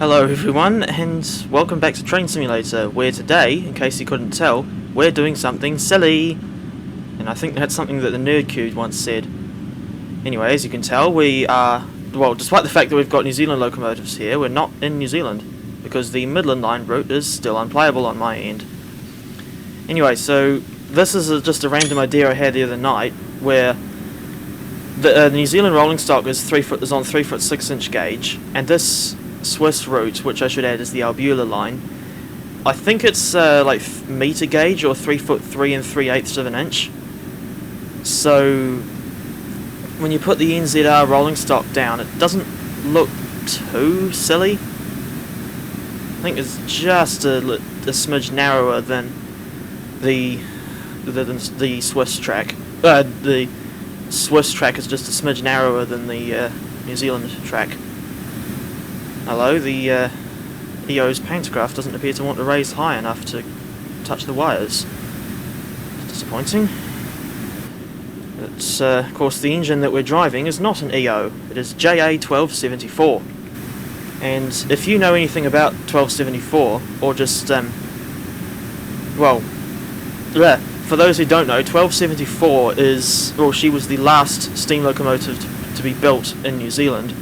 Hello everyone, and welcome back to Train Simulator, where today, in case you couldn't tell, we're doing something silly. And I think that's something that the Nerd Cube once said. Anyway, as you can tell, we are, well, despite the fact that we've got New Zealand locomotives here, we're not in New Zealand, because the Midland Line route is still unplayable on my end. Anyway, so this is just a random idea I had the other night, where the New Zealand rolling stock is on 3 foot 6 inch gauge, and this Swiss route, which I should add is the Albula line, I think it's like meter gauge, or 3 foot 3 3/8 of an inch. So when you put the NZR rolling stock down, it doesn't look too silly. I think it's just a smidge narrower than the Swiss track. The Swiss track is just a smidge narrower than the New Zealand track. Hello, the EO's pantograph doesn't appear to want to raise high enough to touch the wires. Disappointing. It's, of course, the engine that we're driving is not an EO. It is JA 1274. And if you know anything about 1274, or just, well, for those who don't know, 1274 is, well, she was the last steam locomotive to be built in New Zealand.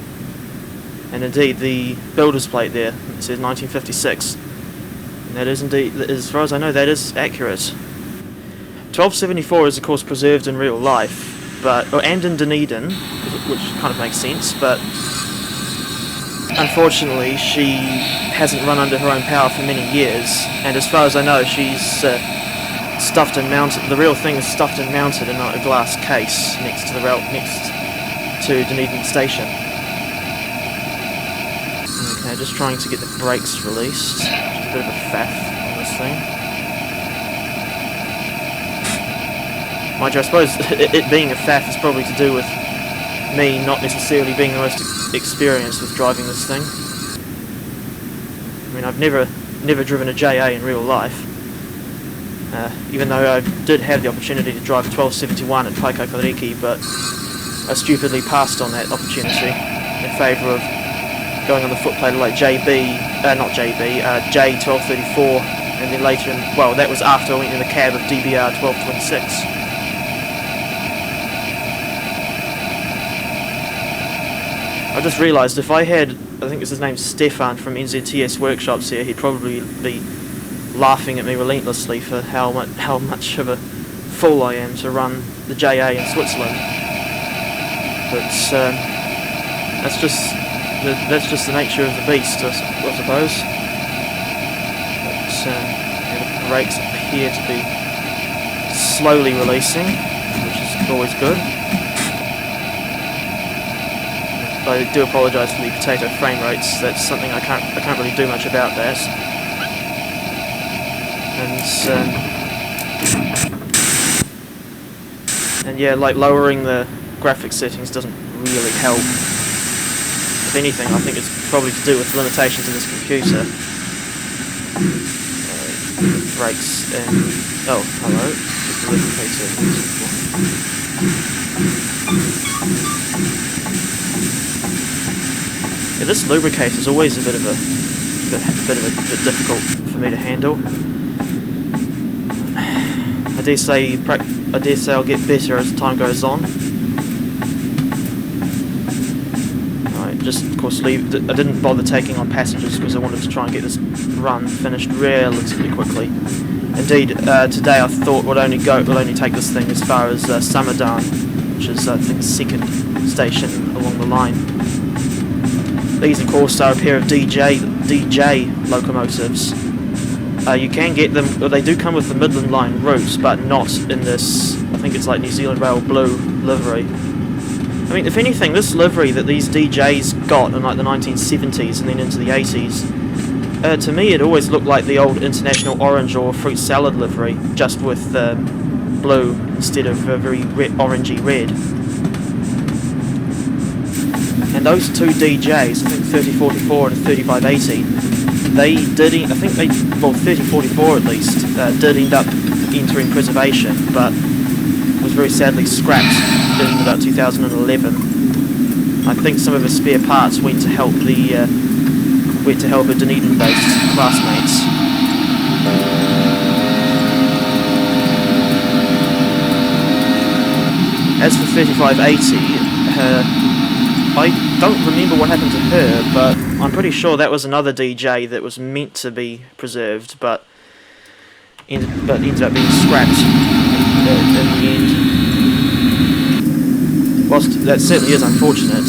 And indeed, the builder's plate there, it says 1956. And that is indeed, as far as I know, that is accurate. 1274 is of course preserved in real life, and in Dunedin, which kind of makes sense, but unfortunately she hasn't run under her own power for many years, and as far as I know, she's stuffed and mounted, the real thing is stuffed and mounted in a glass case next to Dunedin station. Okay, just trying to get the brakes released, which is a bit of a faff on this thing. Mind you, I suppose it being a faff is probably to do with me not necessarily being the most experienced with driving this thing. I mean, I've never driven a JA in real life, even though I did have the opportunity to drive a 1271 at Paikakariki, but I stupidly passed on that opportunity in favour of going on the footplate like J1234, and then later, well, that was after I went in the cab of DBR 1226. I just realised if I had, I think his name's Stefan from NZTS Workshops here, he'd probably be laughing at me relentlessly for how much of a fool I am to run the JA in Switzerland. But that's just the nature of the beast, I suppose. But the brakes appear to be slowly releasing, which is always good. I do apologise for the potato frame rates. That's something I can't really do much about that. And yeah, like lowering the graphics settings doesn't really help. If anything, I think it's probably to do with limitations in this computer. Brakes and... oh, hello. Yeah, this lubricator is always a bit difficult for me to handle. I dare say I'll get better as time goes on. Just, of course, I didn't bother taking on passengers because I wanted to try and get this run finished relatively quickly. Indeed, today I thought we'll only take this thing as far as Samedan, which is I think the second station along the line. These, of course, are a pair of DJ locomotives. You can get them, well, they do come with the Midland Line routes, but not in this, I think it's like New Zealand Rail Blue livery. I mean, if anything, this livery that these DJs got in like the 1970s and then into the 80s, to me it always looked like the old International Orange or Fruit Salad livery, just with blue instead of very orangey red. And those two DJs, I think 3044 and 3580, they did, I think they, well, 3044 at least, did end up entering preservation, but was very sadly scrapped in about 2011. I think some of the spare parts went to help the went to help her Dunedin-based classmates. As for 3580, I don't remember what happened to her, but I'm pretty sure that was another DJ that was meant to be preserved, but ended up being scrapped in the end. Whilst that certainly is unfortunate,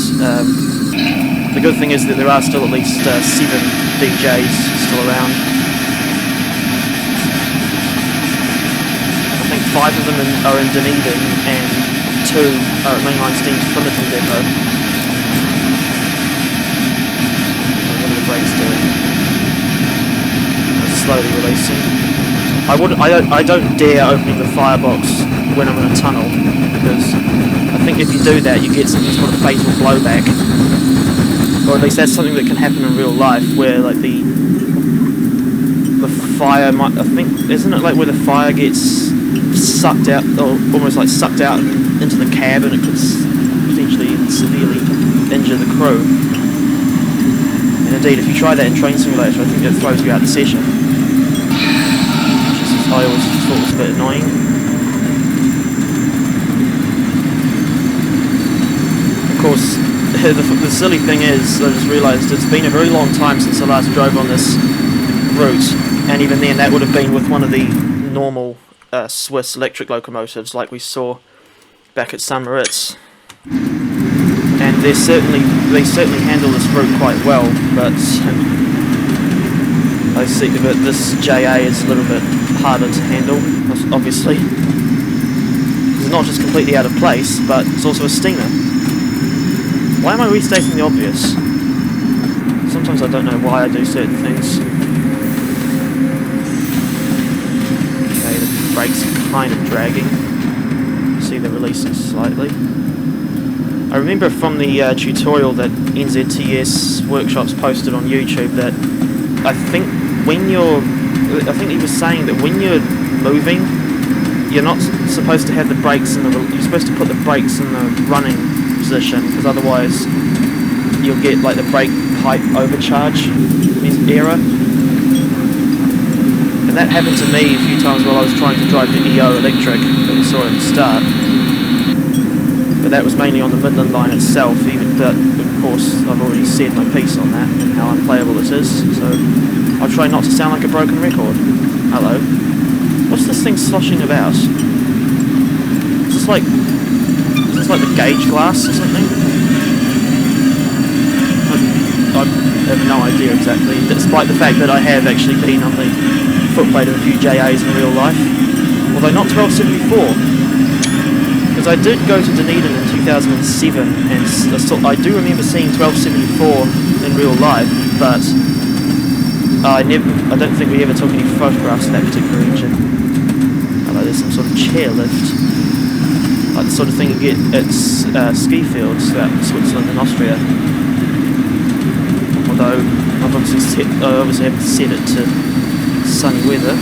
the good thing is that there are still at least 7 DJs still around. I think 5 of them are in Dunedin and 2 are at Mainline Steam's Fullerton depot. What are the brakes doing? It's slowly releasing. I don't dare opening the firebox when I'm in a tunnel, because I think if you do that you get something that's called a fatal blowback. Or at least that's something that can happen in real life, where like the fire might, I think, isn't it like where the fire gets sucked out, or almost like sucked out into the cab, and it could potentially severely injure the crew. And indeed, if you try that in Train Simulator, I think it throws you out of the session, which is, I always thought was a bit annoying. Of course, the silly thing is, I just realised it's been a very long time since I last drove on this route, and even then that would have been with one of the normal Swiss electric locomotives like we saw back at Moritz. And they certainly handle this route quite well, but I see that this JA is a little bit harder to handle, obviously. It's not just completely out of place, but it's also a steamer. Why am I restating the obvious? Sometimes I don't know why I do certain things. Okay, the brakes are kind of dragging. See, they're releasing slightly. I remember from the tutorial that NZTS Workshops posted on YouTube that I think he was saying that when you're moving, you're not supposed to have the brakes in you're supposed to put the brakes in the running position, because otherwise you'll get like the brake pipe overcharge error. And that happened to me a few times while I was trying to drive the EO electric that we saw at the start. But that was mainly on the Midland line itself, but of course I've already said my piece on that and how unplayable it is, so I'll try not to sound like a broken record. Hello. What's this thing sloshing about? Is this like the gauge glass or something? I have no idea exactly, despite the fact that I have actually been on the footplate of a few JAs in real life. Although not 1274. Because I did go to Dunedin in 2007, and I do remember seeing 1274 in real life, but I don't think we ever took any photographs of that particular engine. Although there's some sort of chairlift, like the sort of thing you get at ski fields throughout Switzerland and Austria. Although I obviously haven't set it to sunny weather,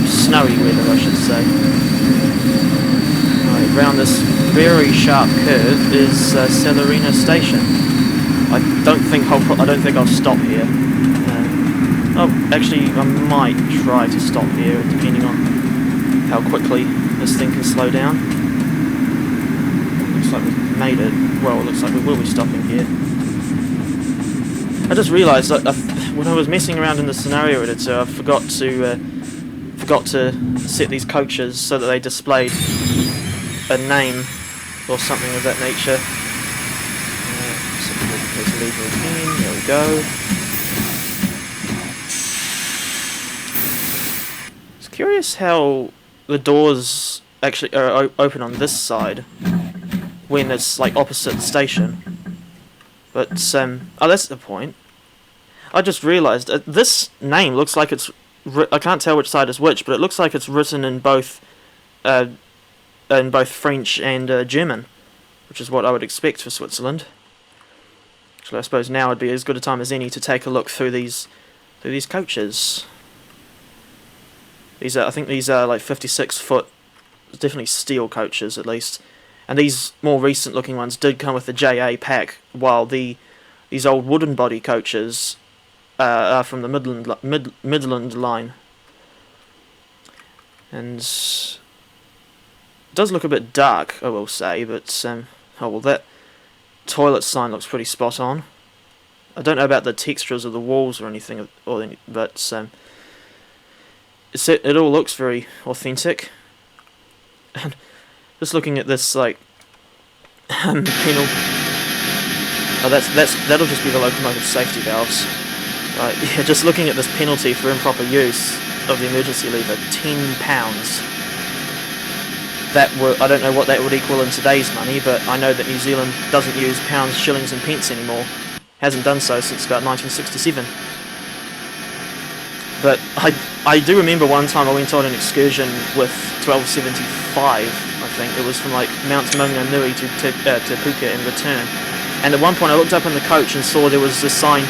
snowy weather I should say. Around this very sharp curve is Celerina station. I don't think I'll stop here. Actually, I might try to stop here, depending on how quickly this thing can slow down. Looks like we've made it. Well, it looks like we will be stopping here. I just realised that when I was messing around in the scenario editor, I forgot to set these coaches so that they displayed a name or something of that nature. There we go. It's curious how the doors actually are open on this side when it's like opposite the station. But oh, that's the point. I just realised this name looks like it's I can't tell which side is which, but it looks like it's written in both French and German, which is what I would expect for Switzerland. Actually, I suppose now would be as good a time as any to take a look through these coaches. I think these are like 56-foot, definitely steel coaches at least. And these more recent looking ones did come with the JA pack, while these old wooden body coaches from the Midland line, and it does look a bit dark, I will say. But oh well, that toilet sign looks pretty spot on. I don't know about the textures of the walls or anything, but it all looks very authentic. And just looking at this, like, panel. Oh, that'll just be the locomotive safety valves. Right, yeah, just looking at this penalty for improper use of the emergency lever, £10. I don't know what that would equal in today's money, but I know that New Zealand doesn't use pounds, shillings and pence anymore. Hasn't done so since about 1967. But I do remember one time I went on an excursion with 1275, I think. It was from like Mount Maunganui to Puka and return. And at one point I looked up in the coach and saw there was a sign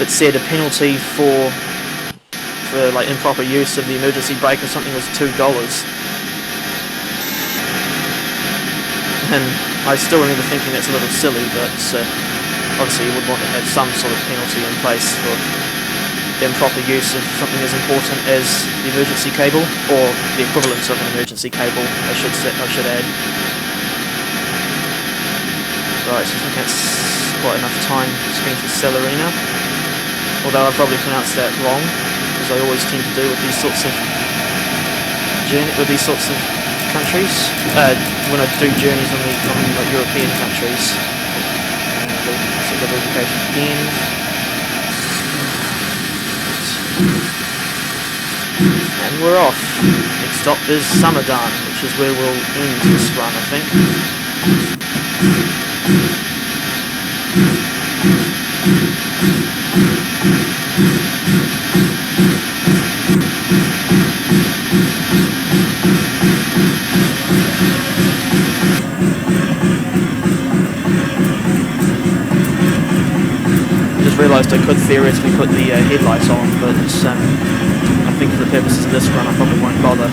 that said a penalty for like improper use of the emergency brake or something was $2. And I still remember thinking that's a little silly, but obviously you would want to have some sort of penalty in place for the improper use of something as important as the emergency cable, or the equivalent of an emergency cable, I should add. Right, so I think that's quite enough time spent with Celerina, although I probably pronounced that wrong, as I always tend to do with these sorts of countries, when I do journeys on like European countries. So the lubrication again. And we're off. Next stop is Samedan, which is where we'll end this run, I think. I just realised I could theoretically put the headlights on, but I think for the purposes of this run I probably won't bother.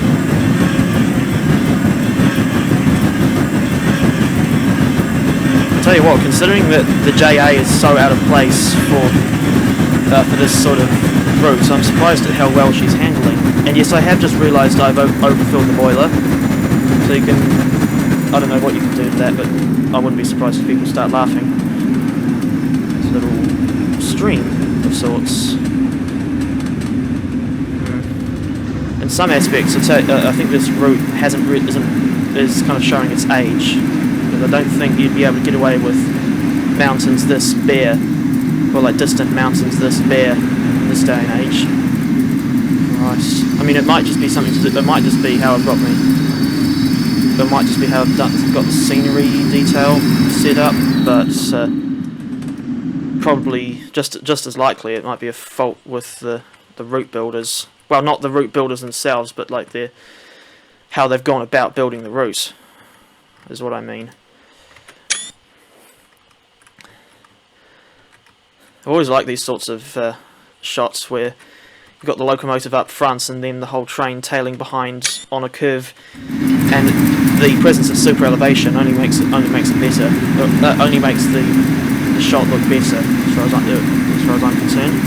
I'll tell you what, considering that the JA is so out of place for this sort of route, I'm surprised at how well she's handling. And yes, I have just realised I've overfilled the boiler, so you can, I don't know what you can do to that, but I wouldn't be surprised if people start laughing. It's a little stream of sorts. In some aspects, I think this route is kind of showing its age. Because I don't think you'd be able to get away with mountains this bare, or like distant mountains this bare in this day and age. Right. I mean, it might just be something to do. It might just be how I've got it might just be how I've got the scenery detail set up, but probably just as likely it might be a fault with the route builders. Well, not the route builders themselves, but like how they've gone about building the route, is what I mean. I always like these sorts of shots where you've got the locomotive up front and then the whole train tailing behind on a curve, and the presence of super elevation only makes it better. Only makes the shot look better, as far as I'm concerned.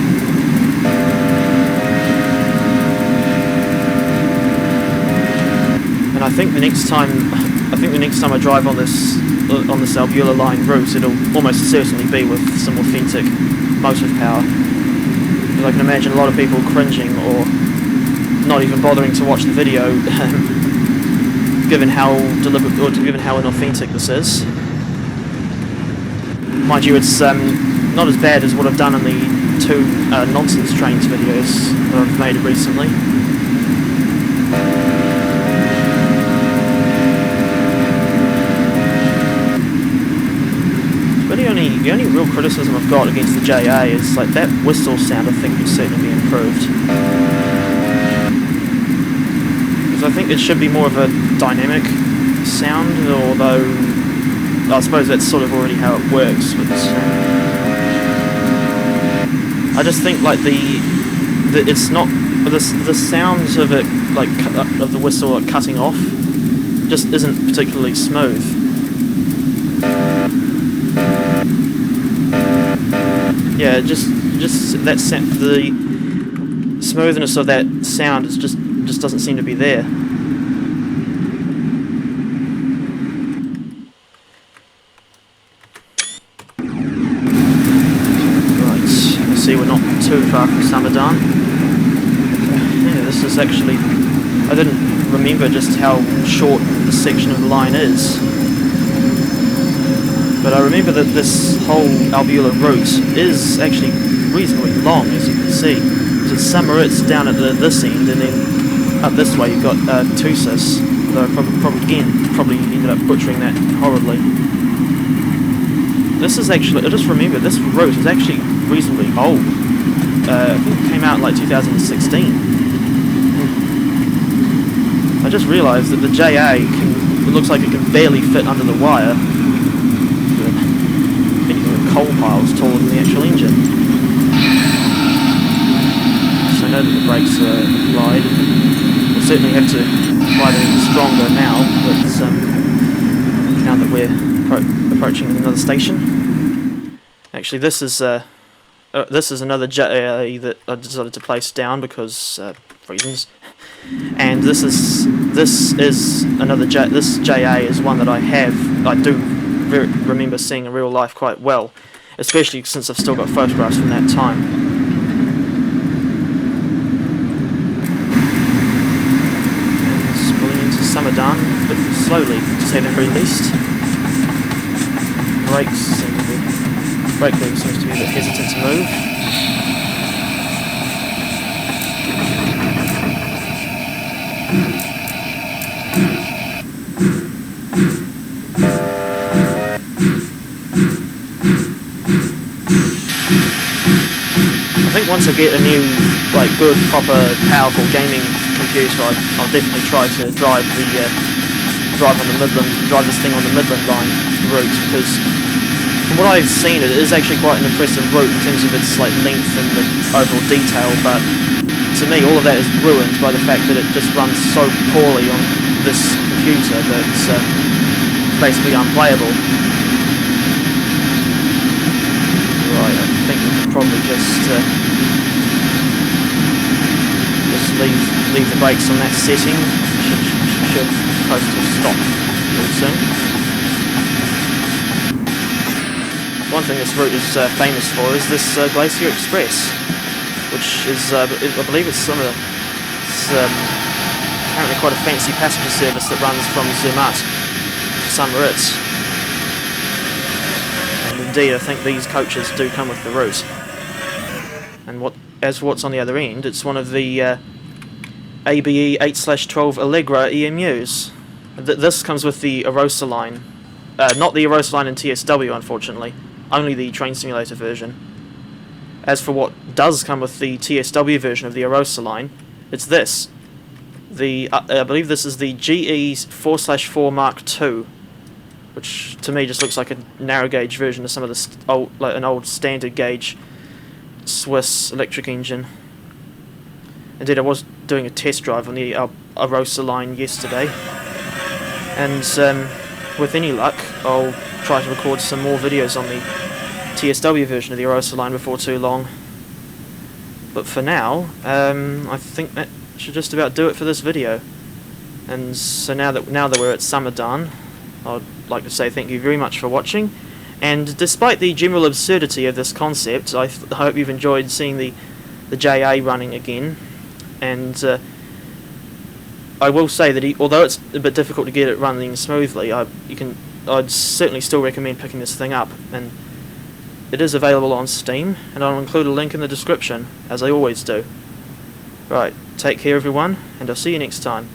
And I think the next time I drive on this Albula line route, it'll almost certainly be with some authentic motive power. Because I can imagine a lot of people cringing or not even bothering to watch the video, given how deliberate or given how inauthentic this is. Mind you, it's not as bad as what I've done in the two nonsense trains videos that I've made recently. The only real criticism I've got against the JA is like that whistle sound. I think could certainly be improved, because I think it should be more of a dynamic sound. Although I suppose that's sort of already how it works. But I just think like it's not the sounds of it, like of the whistle like cutting off, just isn't particularly smooth. Yeah, just just that the smoothness of that sound is just doesn't seem to be there. Right, you see we're not too far from Samedan. Yeah, this is actually, I didn't remember just how short this section of the line is. But I remember that this whole Albula route is actually reasonably long, as you can see. There's Moritz down at this end, and then up this way you've got Thusis, though I probably ended up butchering that horribly. This is actually, I just remember, this route is actually reasonably old. I think it came out in like 2016. I just realised that the JA it looks like it can barely fit under the wire. Coal piles taller than the actual engine. So I know that the brakes are applied. We'll certainly have to apply them even stronger now, but now that we're approaching another station. Actually, this is another JA that I decided to place down because reasons. And this is another this JA is one that I do remember seeing in real life quite well, especially since I've still got photographs from that time. And just pulling into Samedan, but slowly, to say the very least. Brake lever seems to be a bit hesitant to move. I think once I get a new, good, proper, powerful gaming computer, I'll definitely try to drive this thing on the Midland line route, because from what I've seen, it is actually quite an impressive route in terms of its length and the overall detail. But to me, all of that is ruined by the fact that it just runs so poorly on this computer that it's basically unplayable. Right, I think we can probably just leave the brakes on that setting. Should post to stop real soon. One thing this route is famous for is this Glacier Express, which is, I believe it's apparently quite a fancy passenger service that runs from Zermatt to St. Moritz. And indeed, I think these coaches do come with the route. And what's on the other end, it's one of the ABE 8/12 Allegra EMUs. This comes with the Arosa line. Not the Arosa line in TSW, unfortunately. Only the train simulator version. As for what does come with the TSW version of the Arosa line, it's this. I believe this is the GE 4/4 Mark II, which to me just looks like a narrow gauge version of some of the an old standard gauge Swiss electric engine. Indeed, I was doing a test drive on the Arosa line yesterday, and with any luck, I'll try to record some more videos on the TSW version of the Arosa line before too long. But for now, I think that should just about do it for this video. And so now that we're at Samedan, I'd like to say thank you very much for watching. And despite the general absurdity of this concept, I hope you've enjoyed seeing the JA running again. And I will say that although it's a bit difficult to get it running smoothly, I'd certainly still recommend picking this thing up. And it is available on Steam, and I'll include a link in the description, as I always do. Right, take care everyone, and I'll see you next time.